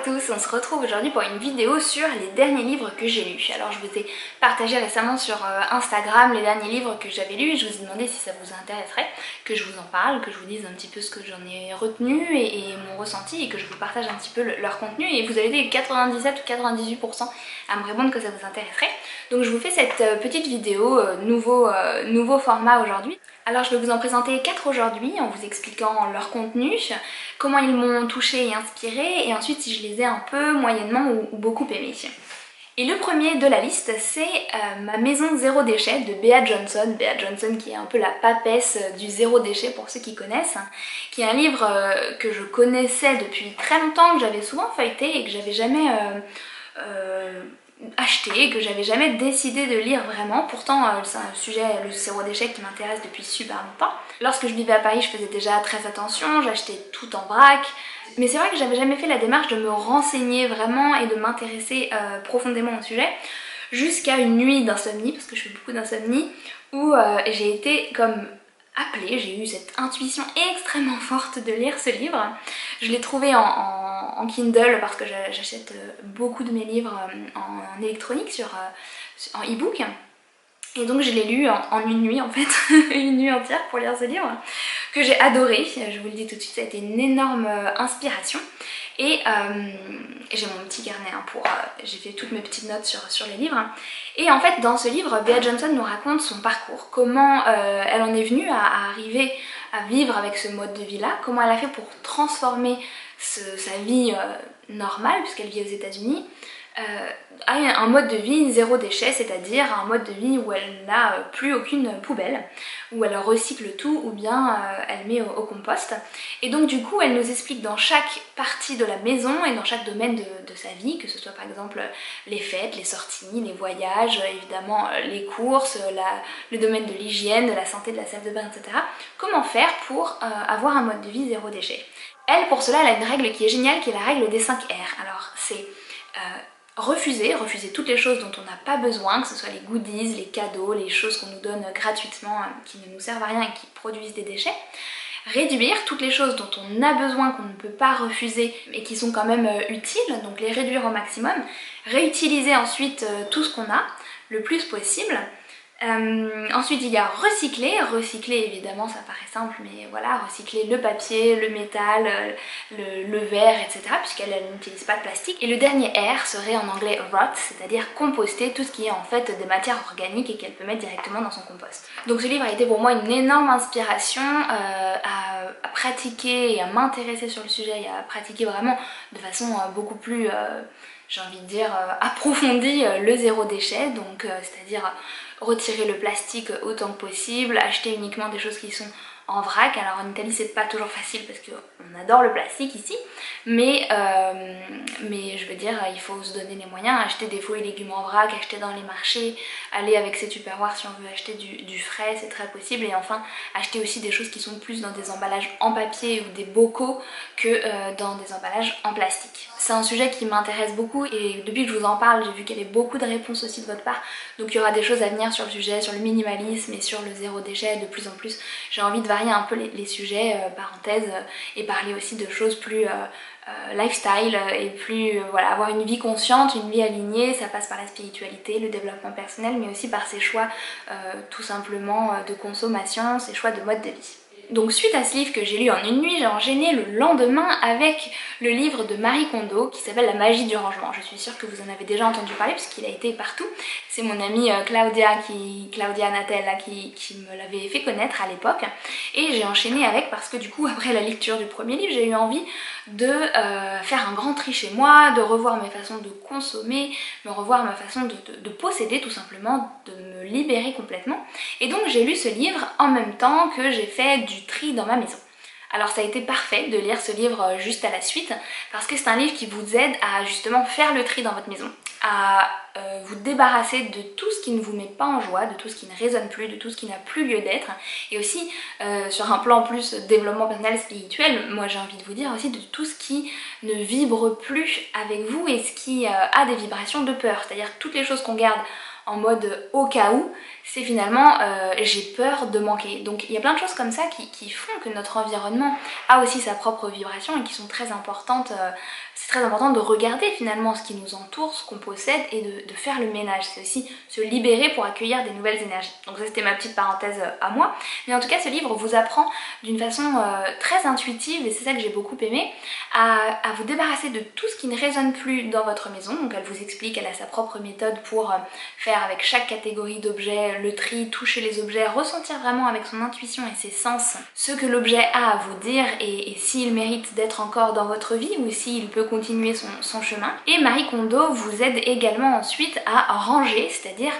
tous, on se retrouve aujourd'hui pour une vidéo sur les derniers livres que j'ai lus. Alors je vous ai partagé récemment sur Instagram les derniers livres que j'avais lus et je vous ai demandé si ça vous intéresserait que je vous en parle, que je vous dise un petit peu ce que j'en ai retenu et mon ressenti et que je vous partage un petit peu leur contenu, et vous avez été 97 ou 98% à me répondre que ça vous intéresserait. Donc je vous fais cette petite vidéo nouveau format aujourd'hui. Alors je vais vous en présenter 4 aujourd'hui en vous expliquant leur contenu, comment ils m'ont touché et inspiré, et ensuite si je les ai un peu, moyennement ou beaucoup aimés. Et le premier de la liste, c'est Ma maison zéro déchet de Bea Johnson. Bea Johnson qui est un peu la papesse du zéro déchet pour ceux qui connaissent, qui est un livre que je connaissais depuis très longtemps, que j'avais souvent feuilleté et que j'avais jamais acheté, que j'avais jamais décidé de lire vraiment. Pourtant c'est un sujet, le zéro déchet, qui m'intéresse depuis super longtemps. Lorsque je vivais à Paris, je faisais déjà très attention, j'achetais tout en vrac. Mais c'est vrai que j'avais jamais fait la démarche de me renseigner vraiment et de m'intéresser profondément au sujet, jusqu'à une nuit d'insomnie, parce que je fais beaucoup d'insomnie, où j'ai été comme appelée, j'ai eu cette intuition extrêmement forte de lire ce livre. Je l'ai trouvé en Kindle parce que j'achète beaucoup de mes livres en électronique, en e-book. Et donc je l'ai lu en une nuit en fait, une nuit entière pour lire ce livre, que j'ai adoré. Je vous le dis tout de suite, ça a été une énorme inspiration. Et j'ai mon petit carnet j'ai fait toutes mes petites notes sur les livres. Et en fait dans ce livre, Bea Johnson nous raconte son parcours, comment elle en est venue à arriver à vivre avec ce mode de vie là, comment elle a fait pour transformer sa vie normale, puisqu'elle vit aux États-Unis, à un mode de vie zéro déchet, c'est-à-dire un mode de vie où elle n'a plus aucune poubelle, où elle recycle tout ou bien elle met au compost. Et donc du coup elle nous explique dans chaque partie de la maison et dans chaque domaine de sa vie, que ce soit par exemple les fêtes, les sorties, les voyages, évidemment les courses, le domaine de l'hygiène, de la santé, de la salle de bain, etc. Comment faire pour avoir un mode de vie zéro déchet. Elle, pour cela, elle a une règle qui est géniale, qui est la règle des 5 R. Alors c'est refuser toutes les choses dont on n'a pas besoin, que ce soit les goodies, les cadeaux, les choses qu'on nous donne gratuitement, qui ne nous servent à rien et qui produisent des déchets. Réduire toutes les choses dont on a besoin, qu'on ne peut pas refuser, mais qui sont quand même utiles, donc les réduire au maximum. Réutiliser ensuite tout ce qu'on a, le plus possible. Ensuite il y a recycler évidemment ça paraît simple, mais voilà, recycler le papier, le métal, le verre, etc. puisqu'elle n'utilise pas de plastique. Et le dernier R serait en anglais rot, c'est-à-dire composter tout ce qui est en fait des matières organiques et qu'elle peut mettre directement dans son compost. Donc ce livre a été pour moi une énorme inspiration à pratiquer et à m'intéresser sur le sujet et à pratiquer vraiment de façon beaucoup plus j'ai envie de dire approfondie le zéro déchet, donc c'est-à-dire retirer le plastique autant que possible, acheter uniquement des choses qui sont en vrac. Alors en Italie c'est pas toujours facile parce qu'on adore le plastique ici, mais je veux dire il faut se donner les moyens, acheter des fruits et légumes en vrac, acheter dans les marchés, aller avec ses tupperwares si on veut acheter du frais, c'est très possible. Et enfin acheter aussi des choses qui sont plus dans des emballages en papier ou des bocaux que dans des emballages en plastique. C'est un sujet qui m'intéresse beaucoup et depuis que je vous en parle j'ai vu qu'il y avait beaucoup de réponses aussi de votre part, donc il y aura des choses à venir sur le sujet, sur le minimalisme et sur le zéro déchet. De plus en plus j'ai envie de varier un peu les sujets, parenthèses, et parler aussi de choses plus lifestyle et plus voilà, avoir une vie consciente, une vie alignée. Ça passe par la spiritualité, le développement personnel, mais aussi par ses choix tout simplement de consommation, ses choix de mode de vie. Donc suite à ce livre que j'ai lu en une nuit, j'ai enchaîné le lendemain avec le livre de Marie Kondo qui s'appelle La magie du rangement. Je suis sûre que vous en avez déjà entendu parler puisqu'il a été partout. C'est mon amie Claudia Natella qui me l'avait fait connaître à l'époque. Et j'ai enchaîné avec parce que du coup après la lecture du premier livre, j'ai eu envie de faire un grand tri chez moi, de revoir mes façons de consommer, de revoir ma façon de posséder tout simplement, de me libérer complètement. Et donc j'ai lu ce livre en même temps que j'ai fait du tri dans ma maison. Alors ça a été parfait de lire ce livre juste à la suite parce que c'est un livre qui vous aide à justement faire le tri dans votre maison, à vous débarrasser de tout ce qui ne vous met pas en joie, de tout ce qui ne résonne plus, de tout ce qui n'a plus lieu d'être, et aussi sur un plan plus développement personnel, spirituel, moi j'ai envie de vous dire aussi de tout ce qui ne vibre plus avec vous et ce qui a des vibrations de peur, c'est-à-dire toutes les choses qu'on garde en mode au cas où, c'est finalement j'ai peur de manquer. Donc il y a plein de choses comme ça qui font que notre environnement a aussi sa propre vibration et qui sont très importantes. C'est très important de regarder finalement ce qui nous entoure, ce qu'on possède et de faire le ménage. C'est aussi se libérer pour accueillir des nouvelles énergies. Donc ça c'était ma petite parenthèse à moi. Mais en tout cas ce livre vous apprend d'une façon très intuitive, et c'est ça que j'ai beaucoup aimé, à vous débarrasser de tout ce qui ne résonne plus dans votre maison. Donc elle vous explique, elle a sa propre méthode pour faire avec chaque catégorie d'objets le tri, toucher les objets, ressentir vraiment avec son intuition et ses sens ce que l'objet a à vous dire et s'il mérite d'être encore dans votre vie ou s'il peut continuer son chemin. Et Marie Kondo vous aide également ensuite à ranger, c'est-à-dire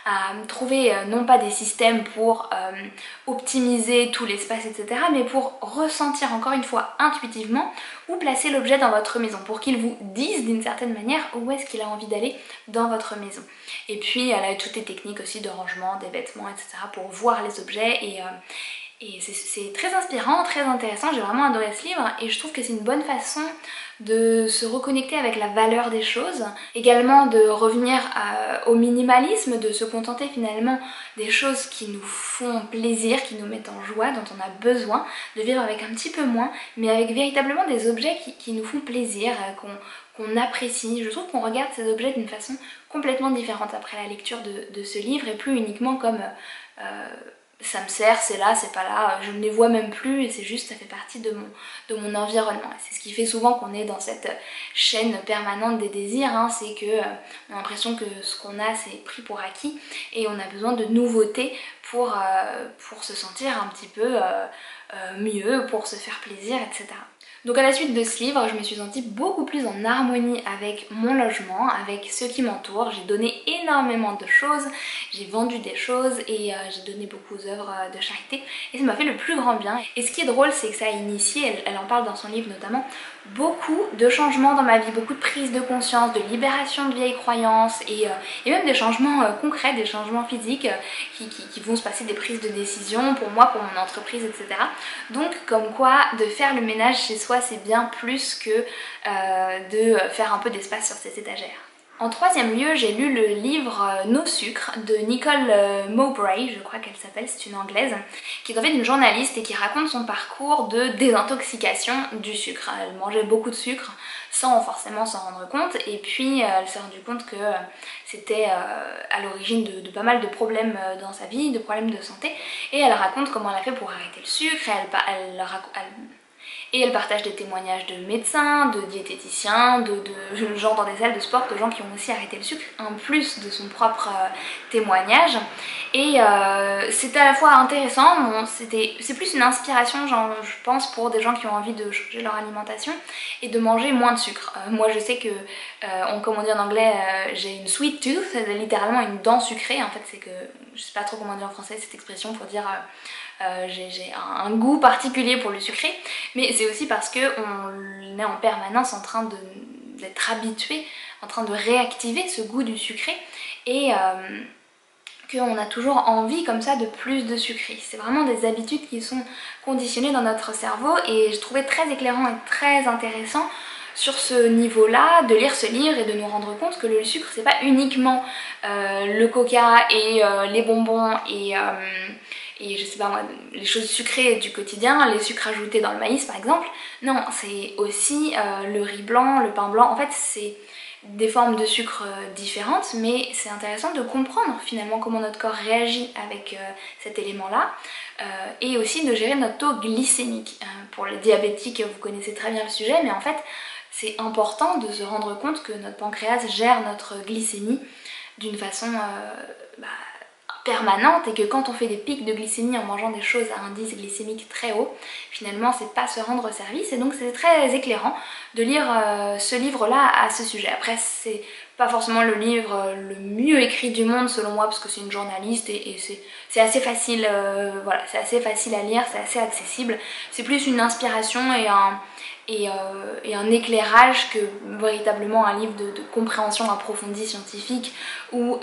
à trouver non pas des systèmes pour optimiser tout l'espace, etc., mais pour ressentir encore une fois intuitivement où placer l'objet dans votre maison, pour qu'il vous dise d'une certaine manière où est-ce qu'il a envie d'aller dans votre maison. Et puis elle a toutes les techniques aussi de rangement des vêtements, etc., pour voir les objets et c'est très inspirant, très intéressant, j'ai vraiment adoré ce livre et je trouve que c'est une bonne façon de se reconnecter avec la valeur des choses, également de revenir au minimalisme, de se contenter finalement des choses qui nous font plaisir, qui nous mettent en joie, dont on a besoin, de vivre avec un petit peu moins, mais avec véritablement des objets qui nous font plaisir, qu'on apprécie. Je trouve qu'on regarde ces objets d'une façon complètement différente après la lecture de ce livre et plus uniquement comme ça me sert, c'est là, c'est pas là, je ne les vois même plus et c'est juste, ça fait partie de mon environnement. C'est ce qui fait souvent qu'on est dans cette chaîne permanente des désirs, hein, c'est que on a l'impression que ce qu'on a c'est pris pour acquis et on a besoin de nouveautés pour se sentir un petit peu mieux, pour se faire plaisir, etc. Donc à la suite de ce livre, je me suis sentie beaucoup plus en harmonie avec mon logement, avec ceux qui m'entourent. J'ai donné énormément de choses, j'ai vendu des choses et j'ai donné beaucoup aux œuvres de charité et ça m'a fait le plus grand bien. Et ce qui est drôle, c'est que ça a initié, elle en parle dans son livre notamment, beaucoup de changements dans ma vie, beaucoup de prise de conscience, de libération de vieilles croyances et même des changements concrets, des changements physiques qui vont se passer, des prises de décision pour moi, pour mon entreprise, etc. Donc comme quoi de faire le ménage chez soi c'est bien plus que de faire un peu d'espace sur ses étagères. En troisième lieu, j'ai lu le livre Nos sucres de Nicole Mowbray, je crois qu'elle s'appelle, c'est une anglaise, qui est en fait une journaliste et qui raconte son parcours de désintoxication du sucre. Elle mangeait beaucoup de sucre sans forcément s'en rendre compte et puis elle s'est rendue compte que c'était à l'origine de pas mal de problèmes dans sa vie, de problèmes de santé, et elle raconte comment elle a fait pour arrêter le sucre, et elle partage des témoignages de médecins, de diététiciens, de gens dans des salles de sport, de gens qui ont aussi arrêté le sucre, en plus de son propre témoignage. Et c'est à la fois intéressant, bon, c'est plus une inspiration, genre, je pense, pour des gens qui ont envie de changer leur alimentation et de manger moins de sucre. Moi je sais que, comme on dit en anglais, j'ai une sweet tooth, c'est littéralement une dent sucrée. En fait c'est que, je sais pas trop comment dire en français cette expression pour dire... j'ai un goût particulier pour le sucré, mais c'est aussi parce qu'on est en permanence en train d'être habitué, en train de réactiver ce goût du sucré et qu'on a toujours envie comme ça de plus de sucré. C'est vraiment des habitudes qui sont conditionnées dans notre cerveau et je trouvais très éclairant et très intéressant sur ce niveau-là, de lire ce livre et de nous rendre compte que le sucre c'est pas uniquement le coca et les bonbons et je sais pas moi, les choses sucrées du quotidien, les sucres ajoutés dans le maïs par exemple. Non, c'est aussi le riz blanc, le pain blanc, en fait c'est des formes de sucre différentes, mais c'est intéressant de comprendre finalement comment notre corps réagit avec cet élément-là et aussi de gérer notre taux glycémique. Pour les diabétiques, vous connaissez très bien le sujet, mais en fait c'est important de se rendre compte que notre pancréas gère notre glycémie d'une façon permanente et que quand on fait des pics de glycémie en mangeant des choses à indice glycémique très haut, finalement c'est pas se rendre service et donc c'est très éclairant de lire ce livre-là à ce sujet. Après c'est pas forcément le livre le mieux écrit du monde selon moi parce que c'est une journaliste et c'est assez facile, voilà, c'est assez facile à lire, c'est assez accessible, c'est plus une inspiration et un éclairage que véritablement un livre de compréhension approfondie scientifique ou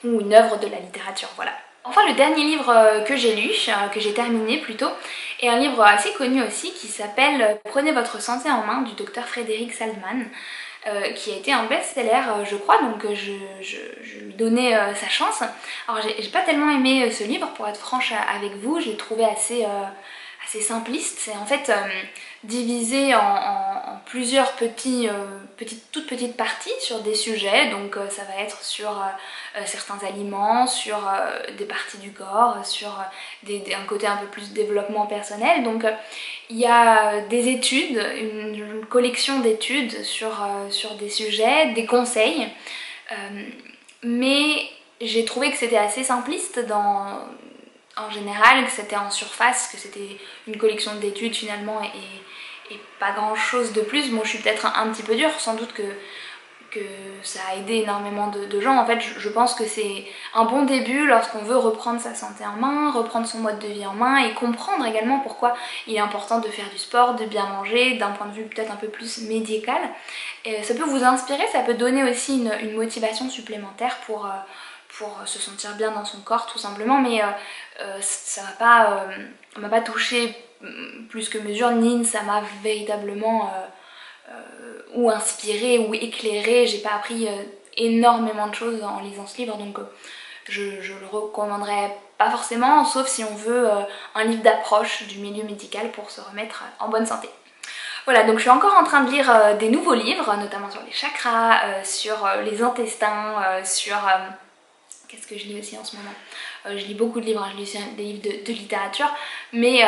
une œuvre de la littérature, voilà. Enfin le dernier livre que j'ai lu, que j'ai terminé plutôt, est un livre assez connu aussi qui s'appelle Prenez votre santé en main du docteur Frédéric Salman. qui a été un best-seller je crois, donc je lui donnais sa chance. Alors j'ai pas tellement aimé ce livre pour être franche avec vous, je l'ai trouvé assez simpliste. C'est en fait divisé en plusieurs toutes petites parties sur des sujets, donc ça va être sur certains aliments, sur des parties du corps, sur un côté un peu plus développement personnel. Donc il y a des études, une collection d'études sur des sujets, des conseils, mais j'ai trouvé que c'était assez simpliste en général, que c'était en surface, que c'était une collection d'études finalement et pas grand chose de plus. Bon, je suis peut-être un petit peu dure, sans doute que ça a aidé énormément de gens. En fait, je pense que c'est un bon début lorsqu'on veut reprendre sa santé en main, reprendre son mode de vie en main et comprendre également pourquoi il est important de faire du sport, de bien manger, d'un point de vue peut-être un peu plus médical. Et ça peut vous inspirer, ça peut donner aussi une motivation supplémentaire pour se sentir bien dans son corps tout simplement, mais ça m'a pas touché plus que mesure, ni ça m'a véritablement ou inspiré ou éclairé. J'ai pas appris énormément de choses en lisant ce livre, donc je le recommanderais pas forcément, sauf si on veut un livre d'approche du milieu médical pour se remettre en bonne santé. Voilà, donc je suis encore en train de lire des nouveaux livres, notamment sur les chakras, sur les intestins, sur... Qu'est-ce que je lis aussi en ce moment? Je lis beaucoup de livres, je lis aussi des livres de littérature, mais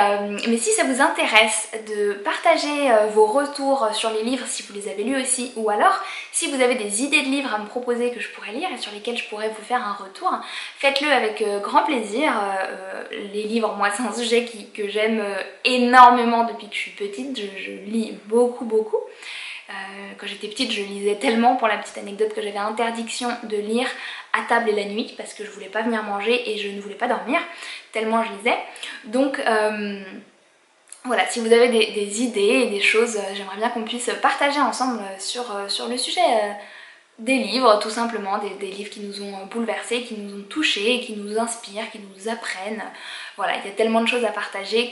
si ça vous intéresse de partager vos retours sur les livres, si vous les avez lus aussi, ou alors si vous avez des idées de livres à me proposer que je pourrais lire et sur lesquels je pourrais vous faire un retour, faites-le avec grand plaisir. Les livres, moi, c'est un sujet que j'aime énormément depuis que je suis petite, je lis beaucoup. Quand j'étais petite, je lisais tellement, pour la petite anecdote, que j'avais interdiction de lire à table et la nuit parce que je voulais pas venir manger et je ne voulais pas dormir, tellement je lisais. Donc voilà, si vous avez des idées et des choses, j'aimerais bien qu'on puisse partager ensemble sur le sujet des livres, tout simplement, des livres qui nous ont bouleversés, qui nous ont touchés, qui nous inspirent, qui nous apprennent. Voilà, il y a tellement de choses à partager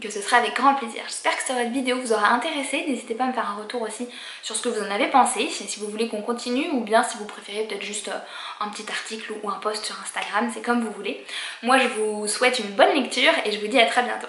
que ce sera avec grand plaisir. J'espère que cette vidéo vous aura intéressé. N'hésitez pas à me faire un retour aussi sur ce que vous en avez pensé, si vous voulez qu'on continue, ou bien si vous préférez peut-être juste un petit article ou un post sur Instagram, c'est comme vous voulez. Moi je vous souhaite une bonne lecture et je vous dis à très bientôt.